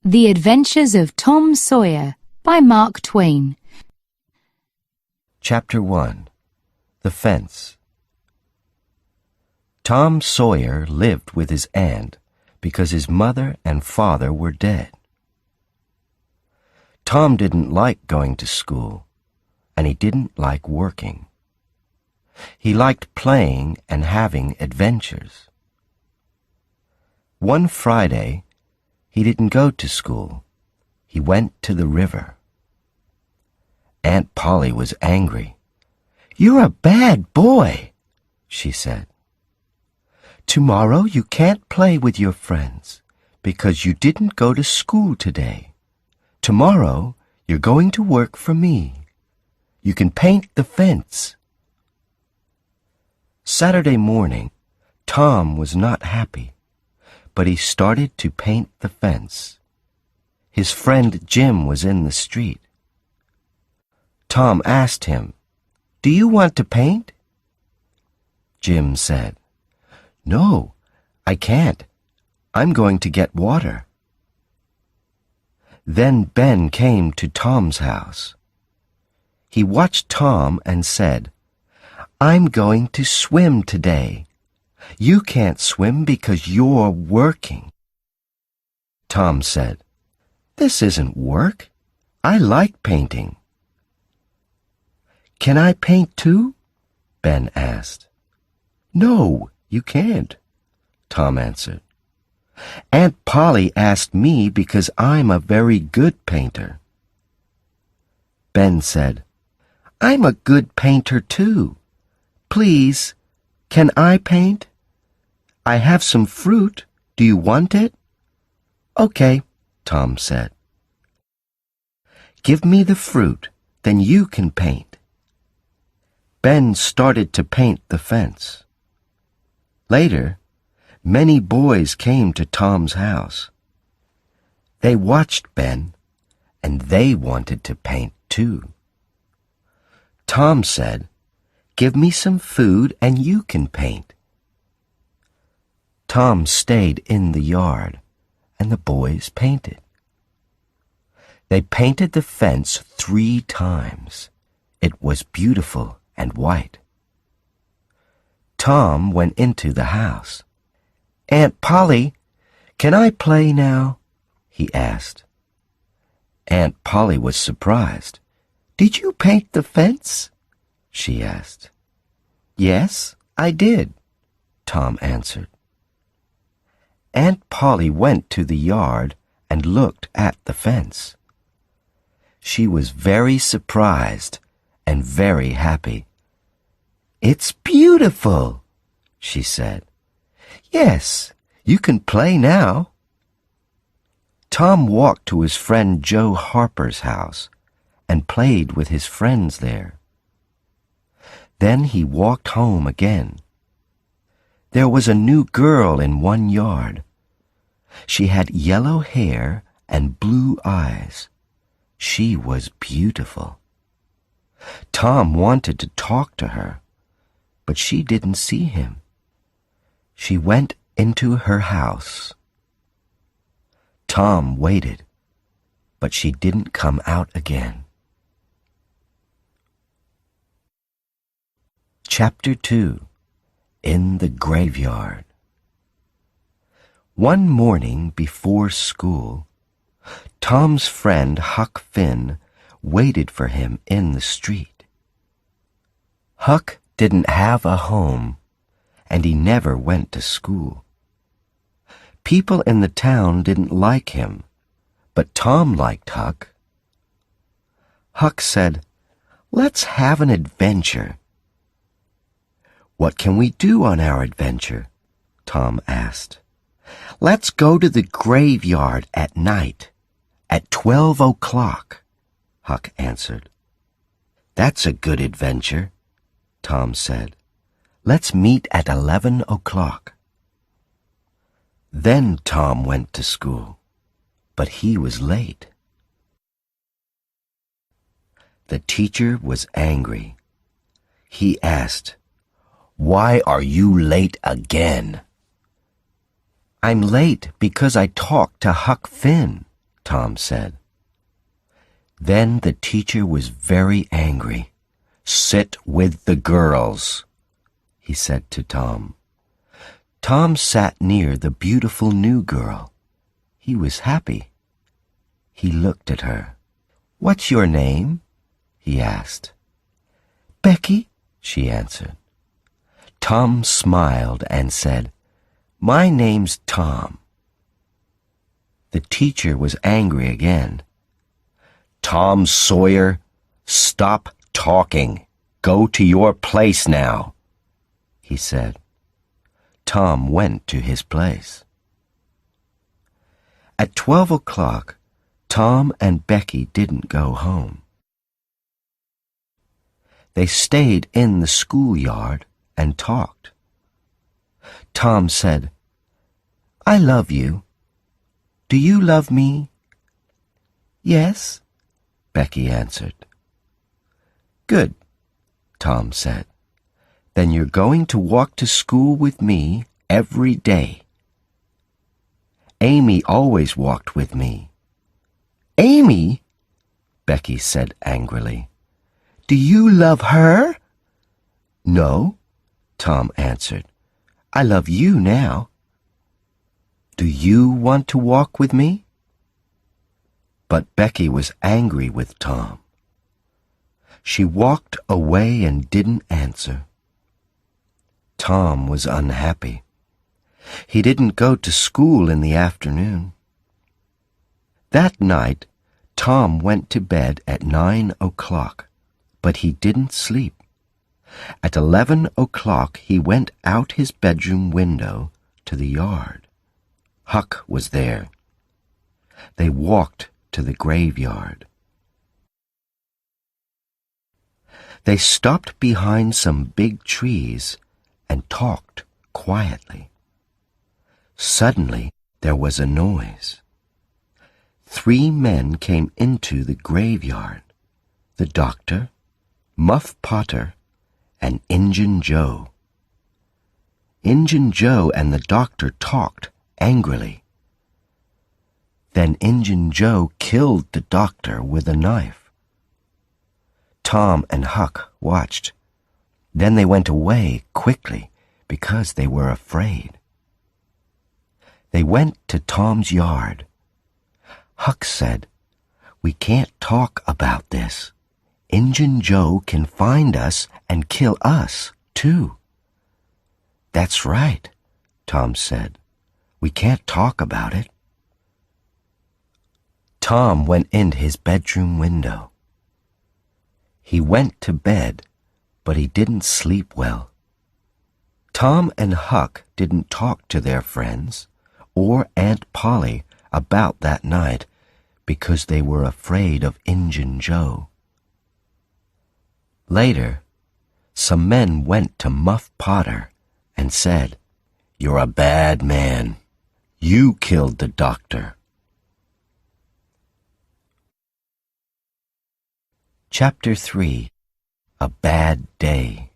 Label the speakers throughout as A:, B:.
A: The Adventures of Tom Sawyer by Mark Twain.
B: Chapter 1. The Fence. Tom Sawyer lived with his aunt because his mother and father were dead. Tom didn't like going to school, and he didn't like working. He liked playing and having adventures. One Friday, he didn't go to school. He went to the river. Aunt Polly was angry. "You're a bad boy," she said. "Tomorrow you can't play with your friends because you didn't go to school today. Tomorrow you're going to work for me. You can paint the fence." Saturday morning, Tom was not happy, but he started to paint the fence. His friend Jim was in the street. Tom asked him, "Do you want to paint?" Jim said, "No, I can't. I'm going to get water." Then Ben came to Tom's house. He watched Tom and said, "I'm going to swim today. You can't swim because you're working." Tom said, "This isn't work. I like painting." "Can I paint too?" Ben asked. "No, you can't," Tom answered. "Aunt Polly asked me because I'm a very good painter." Ben said, "I'm a good painter too. Please, can I paint? I have some fruit. Do you want it?" "Okay," Tom said. "Give me the fruit, then you can paint." Ben started to paint the fence. Later, many boys came to Tom's house. They watched Ben, and they wanted to paint too. Tom said, "Give me some food and you can paint." Tom stayed in the yard, and the boys painted. They painted the fence 3 times. It was beautiful and white. Tom went into the house. "Aunt Polly, can I play now?" he asked. Aunt Polly was surprised. "Did you paint the fence?" she asked. "Yes, I did," Tom answered. Aunt Polly went to the yard and looked at the fence. She was very surprised and very happy. "It's beautiful," she said. "Yes, you can play now." Tom walked to his friend Joe Harper's house and played with his friends there. Then he walked home again. There was a new girl in one yard. She had yellow hair and blue eyes. She was beautiful. Tom wanted to talk to her, but she didn't see him. She went into her house. Tom waited, but she didn't come out again. Chapter 2. In the Graveyard. One morning before school, Tom's friend Huck Finn waited for him in the street. Huck didn't have a home, and he never went to school. People in the town didn't like him, but Tom liked Huck. Huck said, "Let's have an adventure." "What can we do on our adventure?" Tom asked. "Let's go to the graveyard at night, at 12 o'clock, Huck answered. "That's a good adventure," Tom said. "Let's meet at 11 o'clock. Then Tom went to school, but he was late. The teacher was angry. He asked, "Why are you late again?" "I'm late because I talked to Huck Finn," Tom said. Then the teacher was very angry. "Sit with the girls," he said to Tom. Tom sat near the beautiful new girl. He was happy. He looked at her. "What's your name?" he asked. "Becky," she answered. Tom smiled and said, "My name's Tom." The teacher was angry again. "Tom Sawyer, stop talking. Go to your place now," he said. Tom went to his place. At 12 o'clock, Tom and Becky didn't go home. They stayed in the schoolyard and talked. Tom said, "I love you. Do you love me?" "Yes," Becky answered. "Good," Tom said. "Then you're going to walk to school with me every day." "Amy always walked with me." "Amy?" Becky said angrily. "Do you love her?" "No," Tom answered. "I love you now." "Do you want to walk with me?" But Becky was angry with Tom. She walked away and didn't answer. Tom was unhappy. He didn't go to school in the afternoon. That night, Tom went to bed at 9 o'clock, but he didn't sleep. At 11 o'clock, he went out his bedroom window to the yard. Huck was there. They walked to the graveyard. They stopped behind some big trees and talked quietly. Suddenly, there was a noise. 3 men came into the graveyard: the doctor, Muff Potter, and Injun Joe. Injun Joe and the doctor talked angrily. Then Injun Joe killed the doctor with a knife. Tom and Huck watched. Then they went away quickly because they were afraid. They went to Tom's yard. Huck said, "We can't talk about this. Injun Joe can find us and kill us, too." "That's right," Tom said. "We can't talk about it." Tom went in his bedroom window. He went to bed, but he didn't sleep well. Tom and Huck didn't talk to their friends or Aunt Polly about that night because they were afraid of Injun Joe. Later, some men went to Muff Potter and said, "You're a bad man. You killed the doctor." Chapter 3. A Bad Day.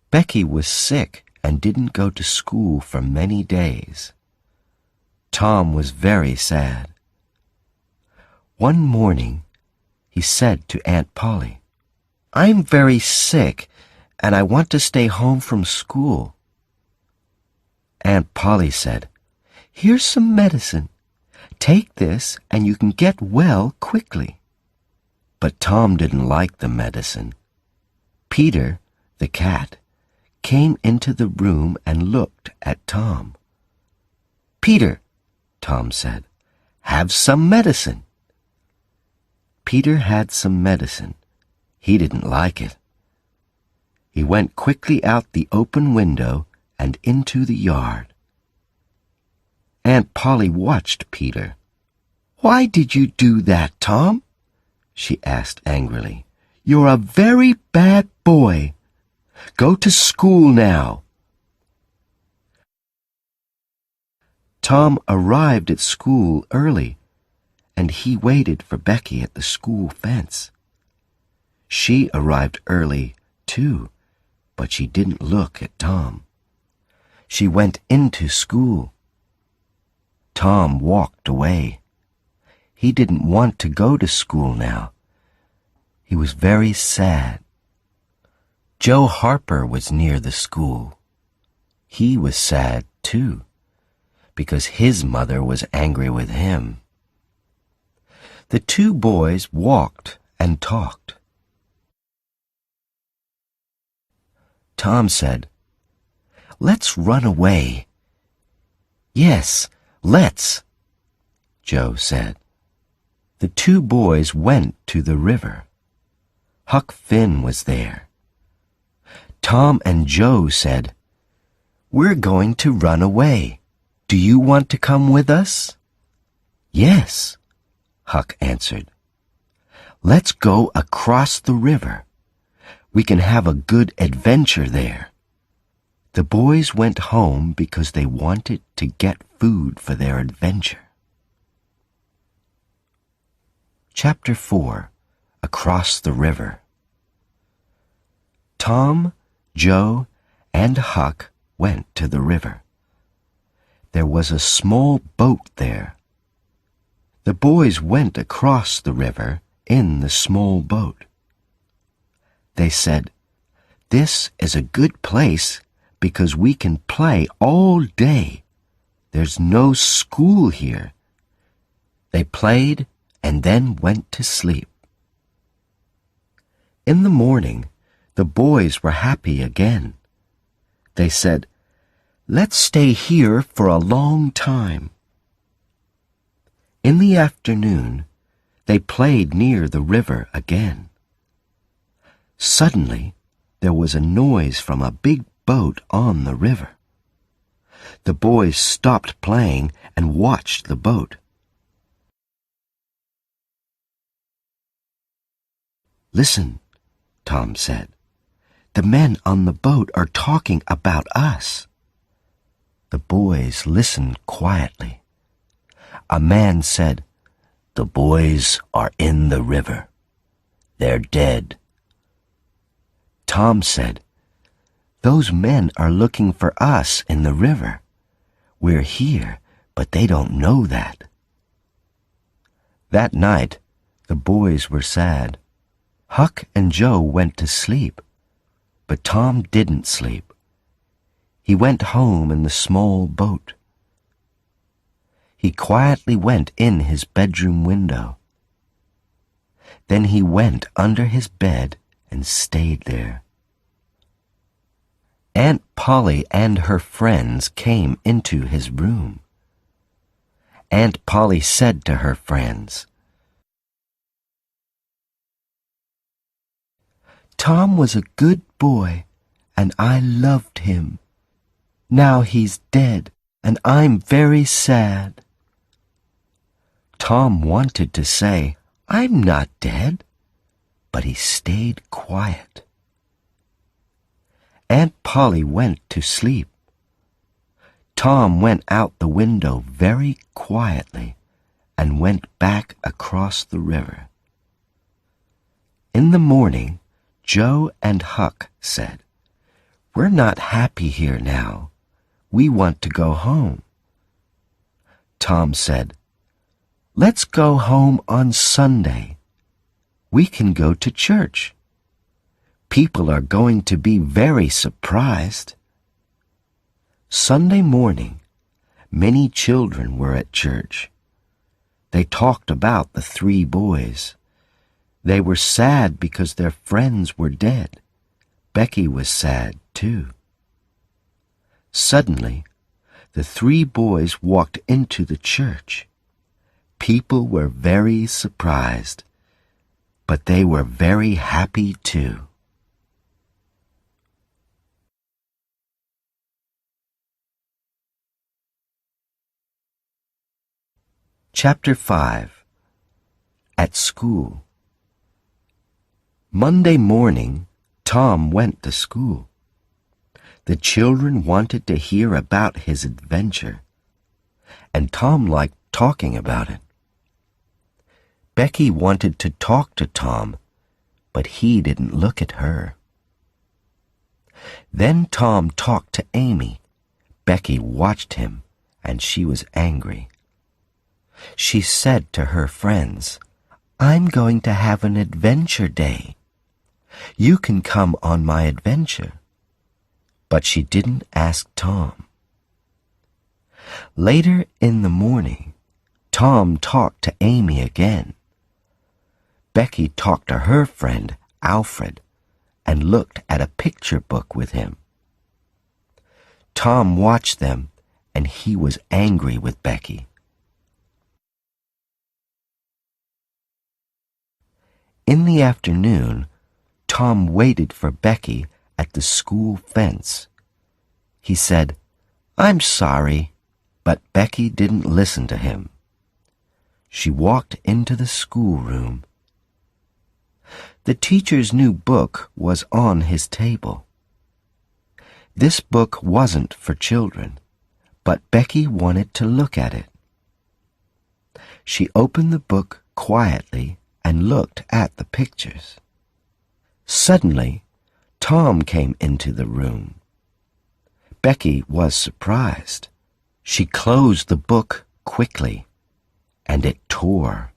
B: Becky was sick and didn't go to school for many days. Tom was very sad. One morning, he said to Aunt Polly, "I'm very sick, and I want to stay home from school." Aunt Polly said, "Here's some medicine. Take this and you can get well quickly." But Tom didn't like the medicine. Peter, the cat, came into the room and looked at Tom. "Peter," Tom said, "have some medicine." Peter had some medicine. He didn't like it. He went quickly out the open window and into the yard. Aunt Polly watched Peter. "Why did you do that, Tom?" she asked angrily. "You're a very bad boy. Go to school now." Tom arrived at school early, and he waited for Becky at the school fence. She arrived early, too, but she didn't look at Tom. She went into school. Tom walked away. He didn't want to go to school now. He was very sad. Joe Harper was near the school. He was sad, too, because his mother was angry with him. The two boys walked and talked. Tom said, "Let's run away." "Yes, let's," Joe said. The two boys went to the river. Huck Finn was there. Tom and Joe said, "We're going to run away. Do you want to come with us?" "Yes," Huck answered. "Let's go across the river. We can have a good adventure there." The boys went home because they wanted to get food for their adventure. Chapter 4. Across the River. Tom, Joe, and Huck went to the river. There was a small boat there. The boys went across the river in the small boat. They said, "This is a good place because we can play all day. There's no school here." They played and then went to sleep. In the morning, the boys were happy again. They said, "Let's stay here for a long time." In the afternoon, they played near the river again. Suddenly, there was a noise from a big boat on the river. The boys stopped playing and watched the boat. "Listen," Tom said. "The men on the boat are talking about us." The boys listened quietly. A man said, "The boys are in the river. They're dead." Tom said, "Those men are looking for us in the river. We're here, but they don't know that." That night, the boys were sad. Huck and Joe went to sleep, but Tom didn't sleep. He went home in the small boat. He quietly went in his bedroom window. Then he went under his bed and stayed there. Aunt Polly and her friends came into his room. Aunt Polly said to her friends, "Tom was a good boy, and I loved him. Now he's dead, and I'm very sad." Tom wanted to say, "I'm not dead," but he stayed quiet. Aunt Polly went to sleep. Tom went out the window very quietly and went back across the river. In the morning, Joe and Huck said, "We're not happy here now. We want to go home." Tom said, "Let's go home on Sunday. We can go to church. People are going to be very surprised." Sunday morning, many children were at church. They talked about the three boys. They were sad because their friends were dead. Becky was sad, too. Suddenly, the three boys walked into the church. People were very surprised, but they were very happy, too. Chapter 5. At School. Monday morning, Tom went to school. The children wanted to hear about his adventure, and Tom liked talking about it. Becky wanted to talk to Tom, but he didn't look at her. Then Tom talked to Amy. Becky watched him, and she was angry. She said to her friends, "I'm going to have an adventure day. You can come on my adventure." But she didn't ask Tom. Later in the morning, Tom talked to Amy again. Becky talked to her friend, Alfred, and looked at a picture book with him. Tom watched them, and he was angry with Becky. In the afternoon, Tom waited for Becky at the school fence. He said, "I'm sorry," but Becky didn't listen to him. She walked into the schoolroom. The teacher's new book was on his table. This book wasn't for children, but Becky wanted to look at it. She opened the book quietly and looked at the pictures. Suddenly, Tom came into the room. Becky was surprised. She closed the book quickly, and it tore.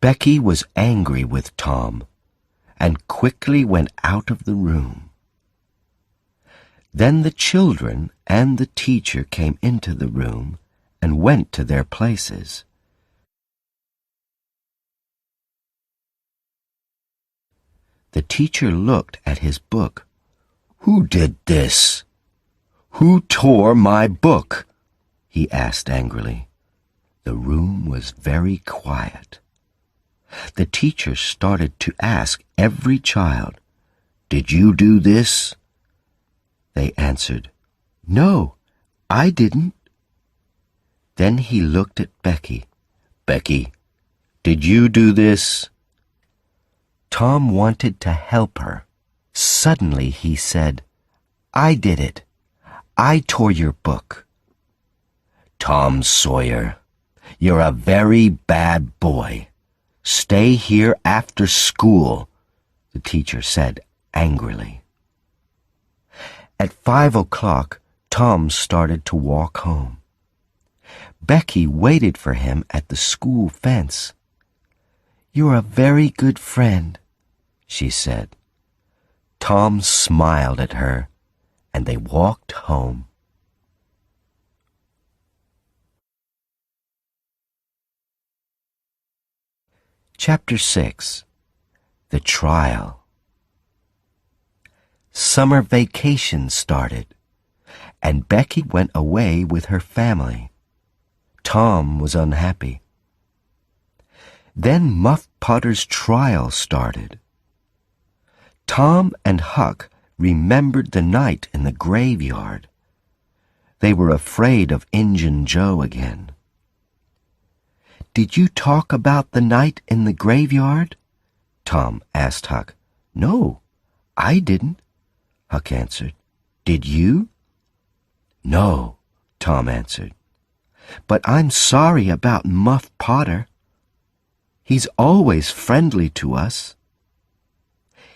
B: Becky was angry with Tom and quickly went out of the room. Then the children and the teacher came into the room and went to their places. The teacher looked at his book. "Who did this? Who tore my book?" he asked angrily. The room was very quiet. The teacher started to ask every child, "Did you do this?" They answered, "No, I didn't." Then he looked at Becky. "Becky, did you do this?" Tom wanted to help her. Suddenly he said, "I did it. I tore your book." "Tom Sawyer, you're a very bad boy. Stay here after school," the teacher said angrily. At 5 o'clock, Tom started to walk home. Becky waited for him at the school fence. "You're a very good friend," she said. Tom smiled at her, and they walked home. Chapter 6. The Trial. Summer vacation started, and Becky went away with her family. Tom was unhappy. Then Muff Potter's trial started. Tom and Huck remembered the night in the graveyard. They were afraid of Injun Joe again. "Did you talk about the night in the graveyard?" Tom asked Huck. "No, I didn't," Huck answered. "Did you?" "No," Tom answered. "But I'm sorry about Muff Potter. He's always friendly to us.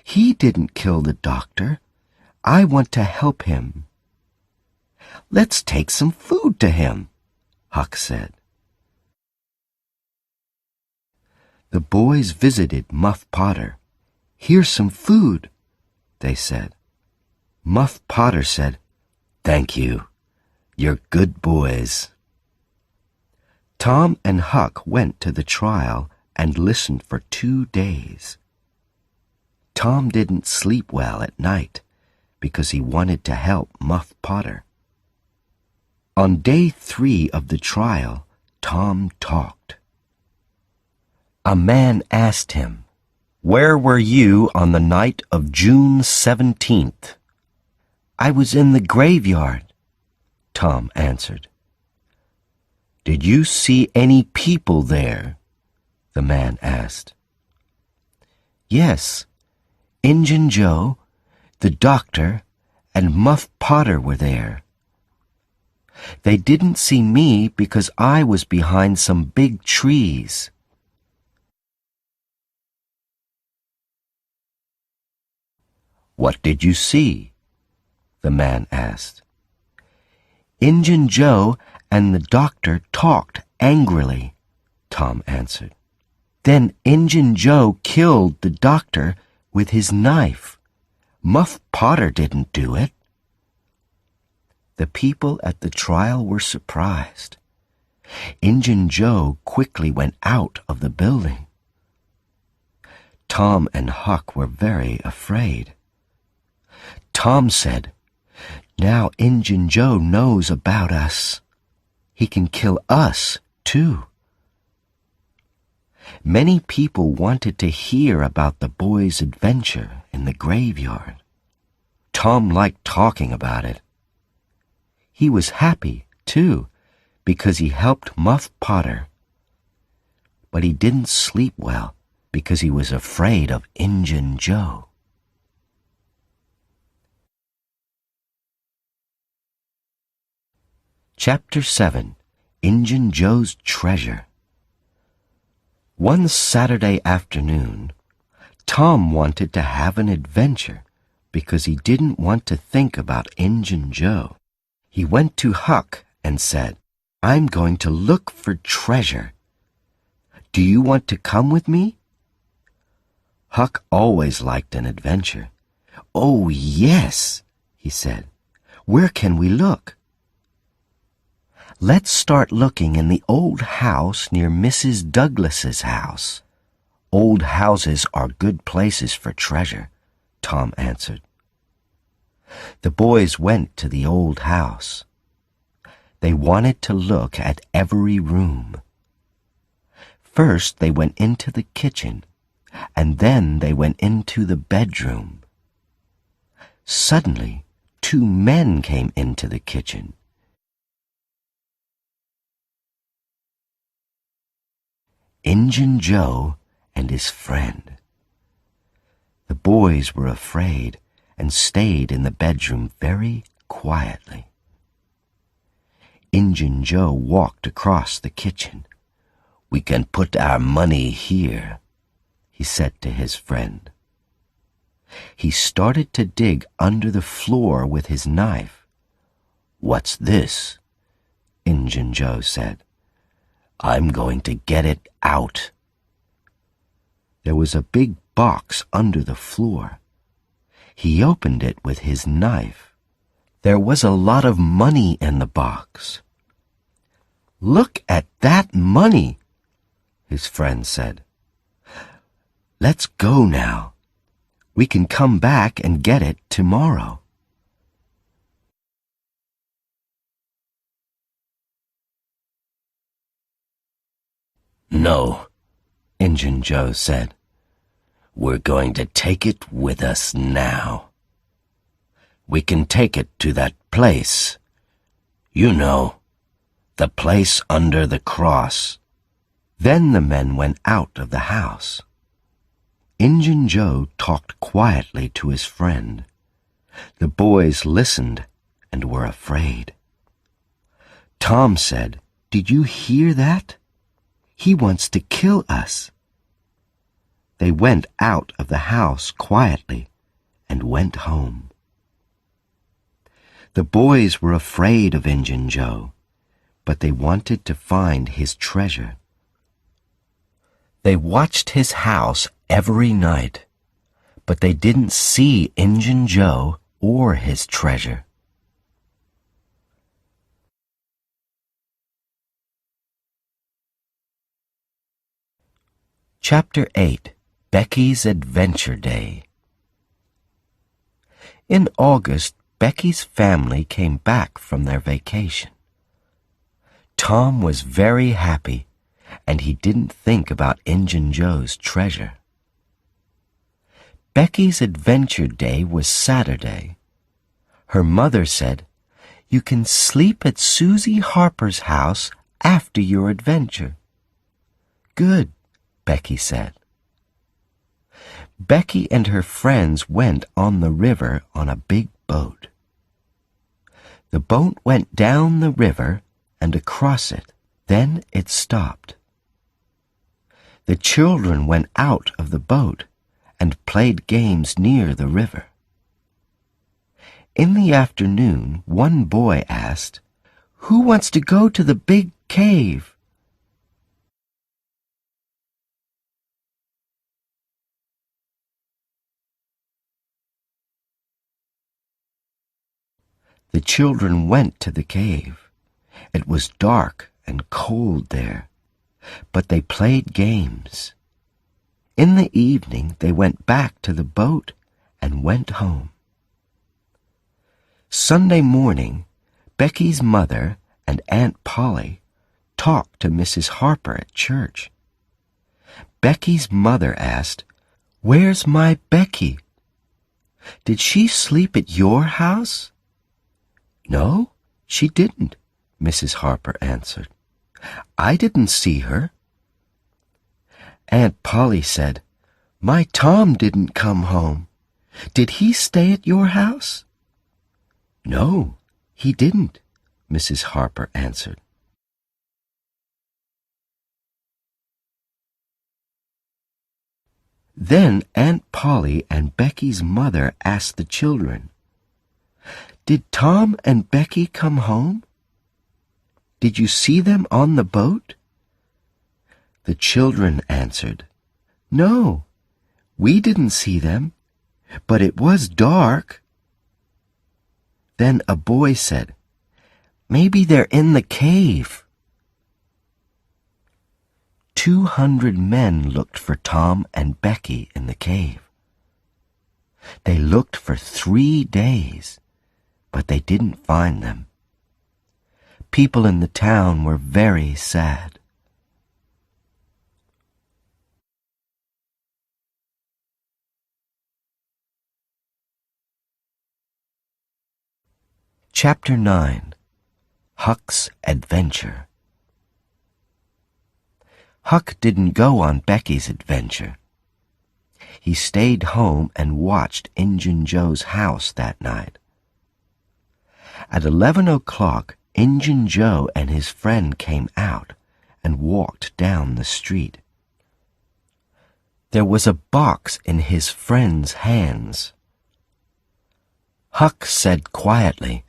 B: He didn't kill the doctor. I want to help him." "Let's take some food to him," Huck said. The boys visited Muff Potter. "Here's some food," they said. Muff Potter said, "Thank you. You're good boys." Tom and Huck went to the trial and listened for 2 days. Tom didn't sleep well at night because he wanted to help Muff Potter. On day 3 of the trial, Tom talked. A man asked him, "Where were you on the night of June 17th?" "I was in the graveyard," Tom answered. "Did you see any people there?" the man asked. "Yes, Injun Joe, the doctor, and Muff Potter were there. They didn't see me because I was behind some big trees." "What did you see?" the man asked. "Injun Joe and the doctor talked angrily," Tom answered. "Then Injun Joe killed the doctor with his knife. Muff Potter didn't do it." The people at the trial were surprised. Injun Joe quickly went out of the building. Tom and Huck were very afraid. Tom said, "Now Injun Joe knows about us. He can kill us, too." Many people wanted to hear about the boy's adventure in the graveyard. Tom liked talking about it. He was happy, too, because he helped Muff Potter. But he didn't sleep well because he was afraid of Injun Joe. Chapter 7. Injun Joe's Treasure. One Saturday afternoon, Tom wanted to have an adventure because he didn't want to think about Injun Joe. He went to Huck and said, "I'm going to look for treasure. Do you want to come with me?" Huck always liked an adventure. "Oh, yes," he said. "Where can we look?" "Let's start looking in the old house near Mrs. Douglas's house. Old houses are good places for treasure," Tom answered. The boys went to the old house. They wanted to look at every room. First they went into the kitchen, and then they went into the bedroom. Suddenly, two men came into the kitchen. Injun Joe and his friend. The boys were afraid and stayed in the bedroom very quietly. Injun Joe walked across the kitchen. "We can put our money here," he said to his friend. He started to dig under the floor with his knife. "What's this?" Injun Joe said. "I'm going to get it out." There was a big box under the floor. He opened it with his knife. There was a lot of money in the box. "Look at that money," his friend said. "Let's go now. We can come back and get it tomorrow." "No," Injun Joe said. "We're going to take it with us now. We can take it to that place. You know, the place under the cross." Then the men went out of the house. Injun Joe talked quietly to his friend. The boys listened and were afraid. Tom said, "Did you hear that? He wants to kill us." They went out of the house quietly and went home. The boys were afraid of Injun Joe, but they wanted to find his treasure. They watched his house every night, but they didn't see Injun Joe or his treasure. Chapter 8. Beckys Adventure Day. In August, Becky's family came back from their vacation. Tom was very happy, and he didn't think about Injun Joe's treasure. Becky's Adventure Day was Saturday. Her mother said, "You can sleep at Susie Harper's house after your adventure." "Good," Becky said. Becky and her friends went on the river on a big boat. The boat went down the river and across it. Then it stopped. The children went out of the boat and played games near the river. In the afternoon, one boy asked, Who wants to go to the big cave? The children went to the cave. It was dark and cold there, but they played games. In the evening, they went back to the boat and went home. Sunday morning, Becky's mother and Aunt Polly talked to Mrs. Harper at church. Becky's mother asked, "Where's my Becky? Did she sleep at your house?" "No, she didn't," Mrs. Harper answered. "I didn't see her." Aunt Polly said, "My Tom didn't come home. Did he stay at your house?" "No, he didn't," Mrs. Harper answered. Then Aunt Polly and Becky's mother asked the children, "Did Tom and Becky come home? Did you see them on the boat?" The children answered, "No, we didn't see them, but it was dark." Then a boy said, "Maybe they're in the cave." 200 men looked for Tom and Becky in the cave. They looked for 3 days, but they didn't find them. People in the town were very sad. Chapter 9. Huck's Adventure. Huck didn't go on Becky's adventure. He stayed home and watched Injun Joe's house that night. At 11 o'clock, Injun Joe and his friend came out and walked down the street. There was a box in his friend's hands. Huck said quietly,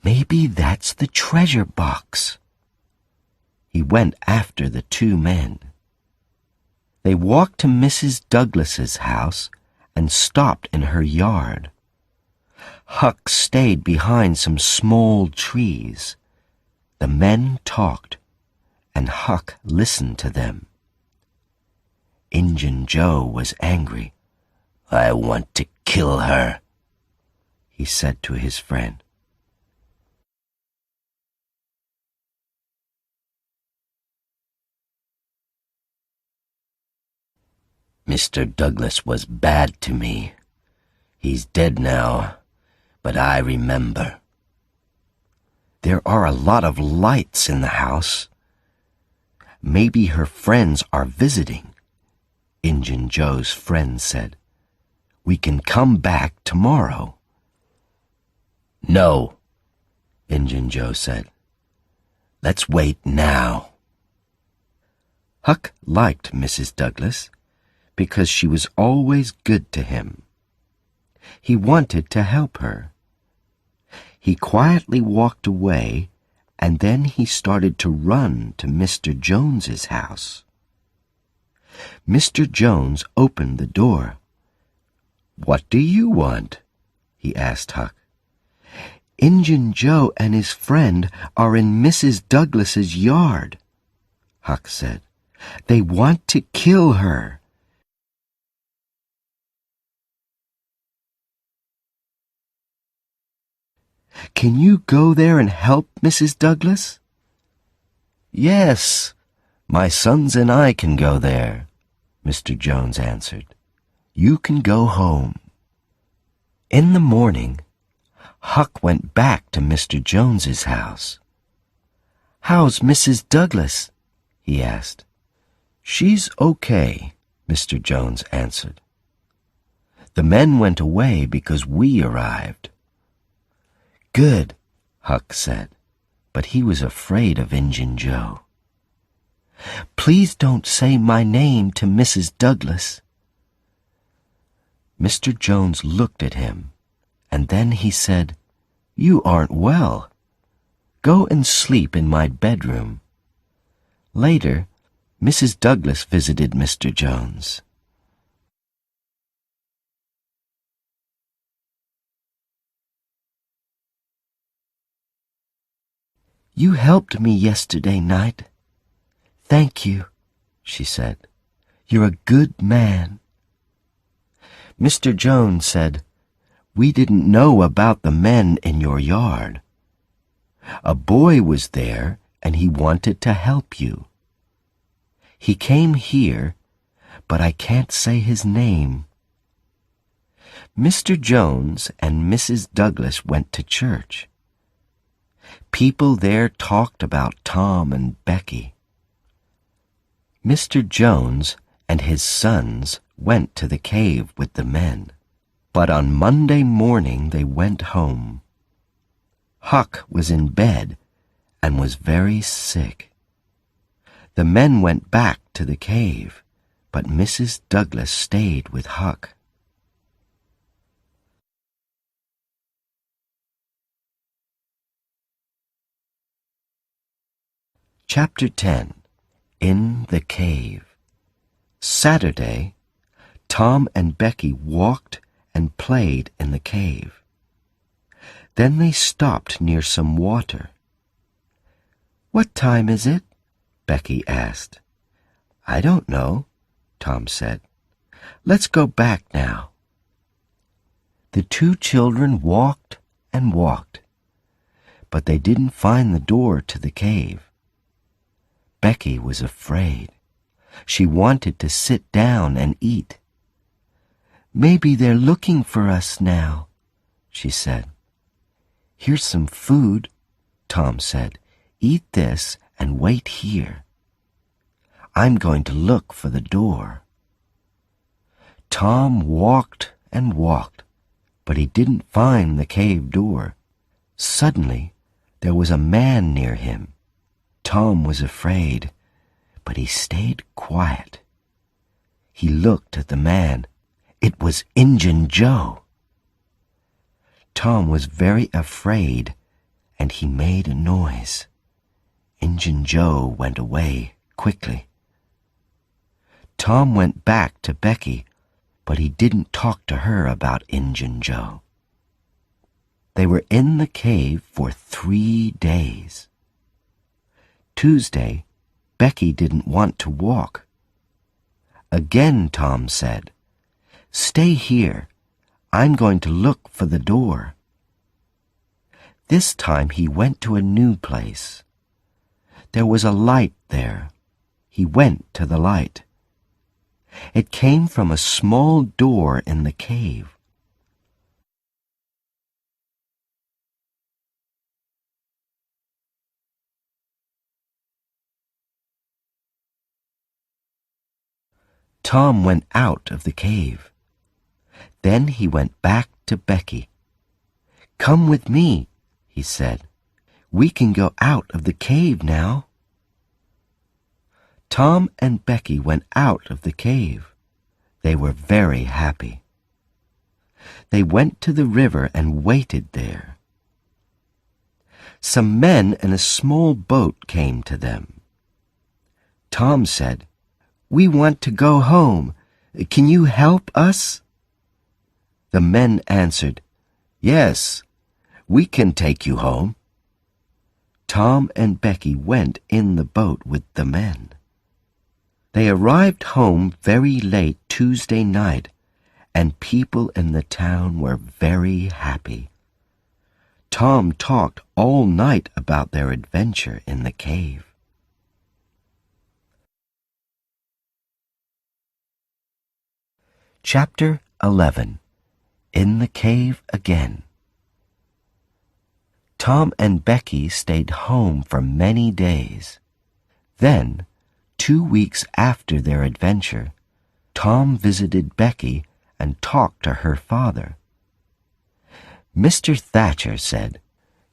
B: "Maybe that's the treasure box." He went after the 2 men. They walked to Mrs. Douglas's house and stopped in her yard. Huck stayed behind some small trees. The men talked, and Huck listened to them. Injun Joe was angry. "I want to kill her," he said to his friend. "Mr. Douglas was bad to me. He's dead now, but I remember." "There are a lot of lights in the house. Maybe her friends are visiting," Injun Joe's friend said. "We can come back tomorrow." "No," Injun Joe said. "Let's wait now." Huck liked Mrs. Douglas because she was always good to him. He wanted to help her. He quietly walked away, and then he started to run to Mr. Jones's house. Mr. Jones opened the door. "What do you want?" he asked Huck. "Injun Joe and his friend are in Mrs. Douglas's yard," Huck said. "They want to kill her." "Can you go there and help Mrs. Douglas?" "Yes, my sons and I can go there," Mr. Jones answered. "You can go home." In the morning, Huck went back to Mr. Jones's house. "How's Mrs. Douglas?" he asked. "She's okay," Mr. Jones answered. "The men went away because we arrived." "Good," Huck said, but he was afraid of Injun Joe. "Please don't say my name to Mrs. Douglas." Mr. Jones looked at him, and then he said, "You aren't well. Go and sleep in my bedroom." Later, Mrs. Douglas visited Mr. Jones. "You helped me yesterday night." "Thank you," she said. "You're a good man." Mr. Jones said, "We didn't know about the men in your yard. A boy was there, and he wanted to help you. He came here, but I can't say his name." Mr. Jones and Mrs. Douglas went to church. People there talked about Tom and Becky. Mr. Jones and his sons went to the cave with the men, but on Monday morning they went home. Huck was in bed and was very sick. The men went back to the cave, but Mrs. Douglas stayed with Huck. Chapter 10. In the Cave. Saturday, Tom and Becky walked and played in the cave. Then they stopped near some water. "What time is it?" Becky asked. "I don't know," Tom said. "Let's go back now." The two children walked and walked, but they didn't find the door to the cave. Becky was afraid. She wanted to sit down and eat. "Maybe they're looking for us now," she said. "Here's some food," Tom said. "Eat this and wait here. I'm going to look for the door." Tom walked and walked, but he didn't find the cave door. Suddenly, there was a man near him. Tom was afraid, but he stayed quiet. He looked at the man. It was Injun Joe. Tom was very afraid, and he made a noise. Injun Joe went away quickly. Tom went back to Becky, but he didn't talk to her about Injun Joe. They were in the cave for 3 days. Tuesday, Becky didn't want to walk. Again Tom said, "Stay here. I'm going to look for the door." This time he went to a new place. There was a light there. He went to the light. It came from a small door in the cave. Tom went out of the cave. Then he went back to Becky. "Come with me," he said. "We can go out of the cave now." Tom and Becky went out of the cave. They were very happy. They went to the river and waited there. Some men in a small boat came to them. Tom said, "We want to go home. Can you help us?" The men answered, "Yes, we can take you home." Tom and Becky went in the boat with the men. They arrived home very late Tuesday night, and people in the town were very happy. Tom talked all night about their adventure in the cave. Chapter 11. In the Cave Again. Tom and Becky stayed home for many days. Then, 2 weeks after their adventure, Tom visited Becky and talked to her father. Mr. Thatcher said,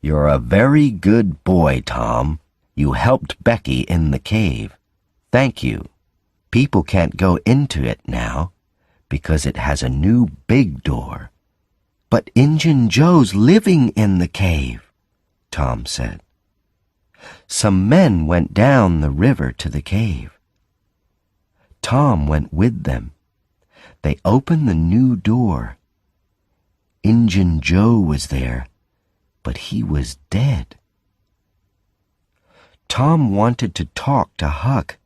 B: "You're a very good boy, Tom. You helped Becky in the cave. Thank you. People can't go into it now, because it has a new big door." "But Injun Joe's living in the cave," Tom said. Some men went down the river to the cave. Tom went with them. They opened the new door. Injun Joe was there, but he was dead. Tom wanted to talk to Huck.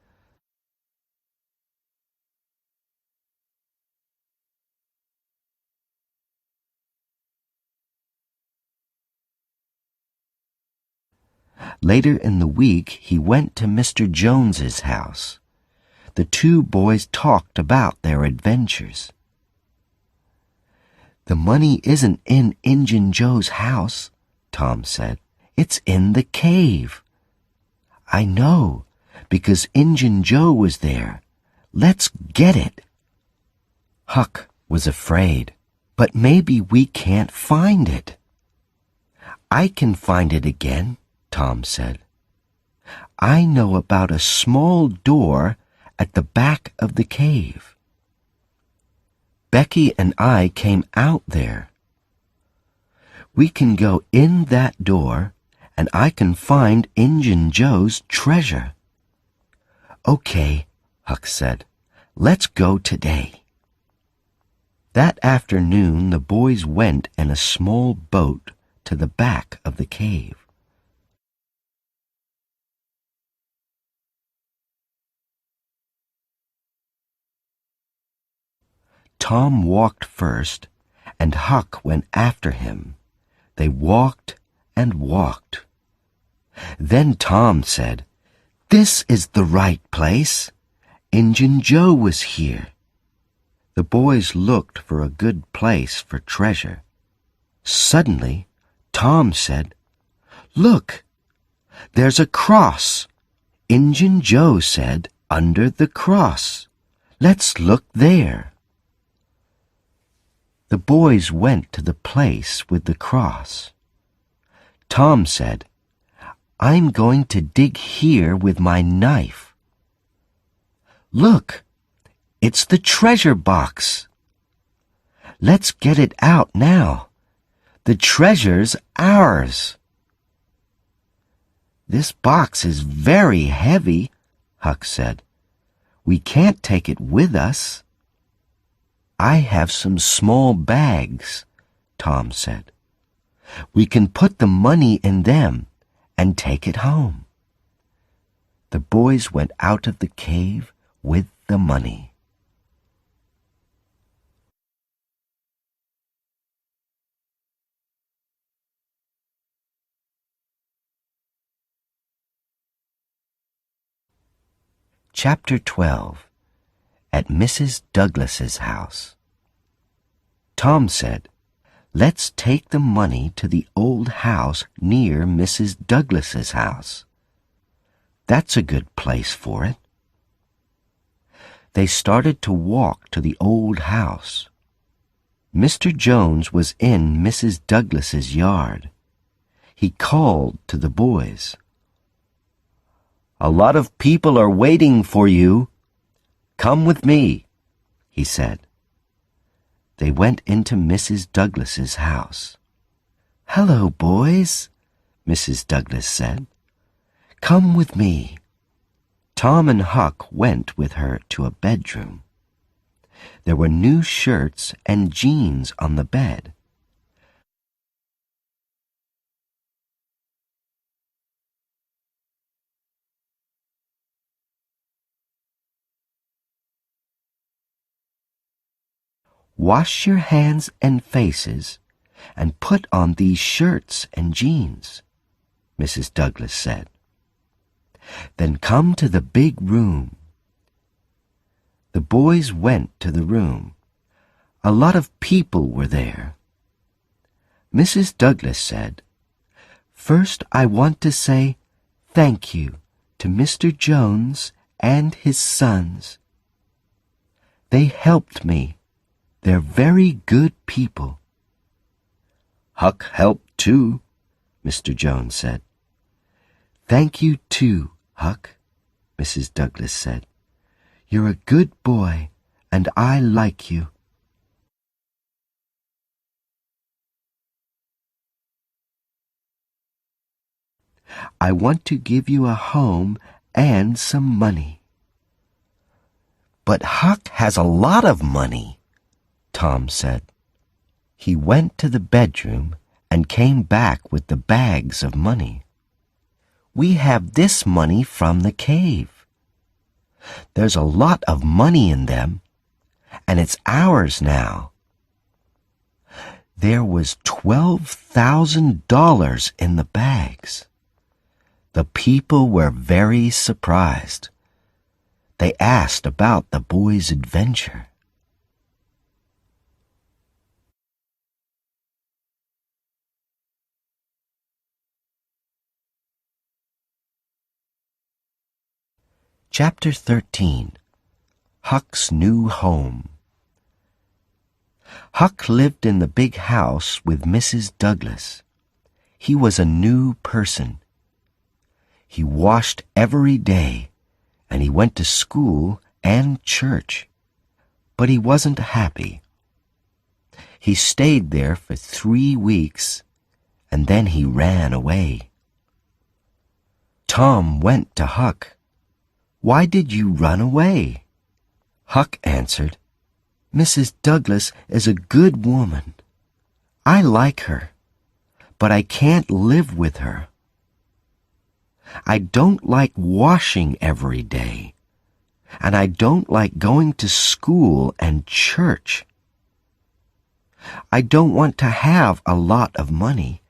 B: Later in the week, he went to Mr. Jones's house. The two boys talked about their adventures. "The money isn't in Injun Joe's house," Tom said. "It's in the cave." "I know, because Injun Joe was there. Let's get it." Huck was afraid. "But maybe we can't find it." "I can find it again," Tom said. "I know about a small door at the back of the cave. Becky and I came out there. We can go in that door, and I can find Injun Joe's treasure." "Okay," Huck said. "Let's go today." That afternoon, the boys went in a small boat to the back of the cave. Tom walked first, and Huck went after him. They walked and walked. Then Tom said, "This is the right place. Injun Joe was here." The boys looked for a good place for treasure. Suddenly, Tom said, "Look, there's a cross." Injun Joe said, "Under the cross. Let's look there." The boys went to the place with the cross. Tom said, "I'm going to dig here with my knife." "Look, it's the treasure box." "Let's get it out now. The treasure's ours." "This box is very heavy," Huck said. "We can't take it with us." "I have some small bags," Tom said. "We can put the money in them and take it home." The boys went out of the cave with the money. Chapter 12. At Mrs. Douglas's house. Tom said, "Let's take the money to the old house near Mrs. Douglas's house. That's a good place for it." They started to walk to the old house. Mr. Jones was in Mrs. Douglas's yard. He called to the boys. "A lot of people are waiting for you. Come with me," he said. They went into Mrs. Douglas's house. "Hello, boys," Mrs. Douglas said. "Come with me." Tom and Huck went with her to a bedroom. There were new shirts and jeans on the bed. "Wash your hands and faces and put on these shirts and jeans," Mrs. Douglas said. "Then come to the big room." The boys went to the room. A lot of people were there. Mrs. Douglas said, "First I want to say thank you to Mr. Jones and his sons. They helped me. They're very good people." "Huck helped too," Mr. Jones said. "Thank you too, Huck," Mrs. Douglas said. "You're a good boy, and I like you." I want to give you a home and some money." "But Huck has a lot of money," Tom said. He went to the bedroom and came back with the bags of money. "We have this money from the cave. There's a lot of money in them, and it's ours now." There was $12,000 in the bags. The people were very surprised. They asked about the boy's adventure. Chapter 13. Huck's New Home. Huck lived in the big house with Mrs. Douglas. He was a new person. He washed every day, and he went to school and church. But he wasn't happy. He stayed there for 3 weeks, and then he ran away. Tom went to Huck. "Why did you run away?" Huck answered, "Mrs. Douglas is a good woman. I like her, but I can't live with her. I don't like washing every day, and I don't like going to school and church. I don't want to have a lot of money,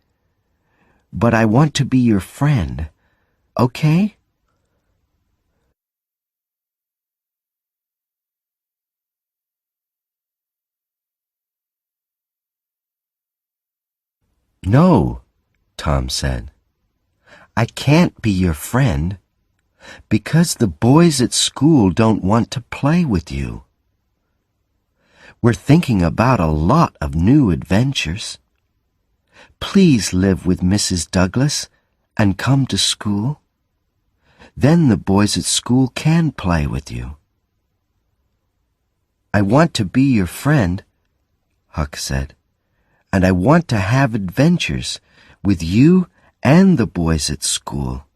B: but I want to be your friend, okay?" "No," Tom said. "I can't be your friend because the boys at school don't want to play with you. We're thinking about a lot of new adventures. Please live with Mrs. Douglas and come to school. Then the boys at school can play with you." "I want to be your friend," Huck said, "and I want to have adventures with you and the boys at school.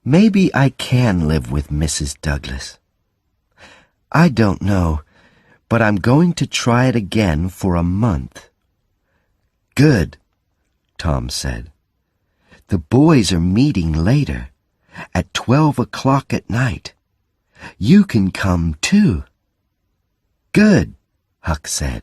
B: Maybe I can live with Mrs. Douglas. I don't know, but I'm going to try it again for a month." "Good," Tom said. "The boys are meeting later, at 12 o'clock at night. You can come too." "Good," Huck said.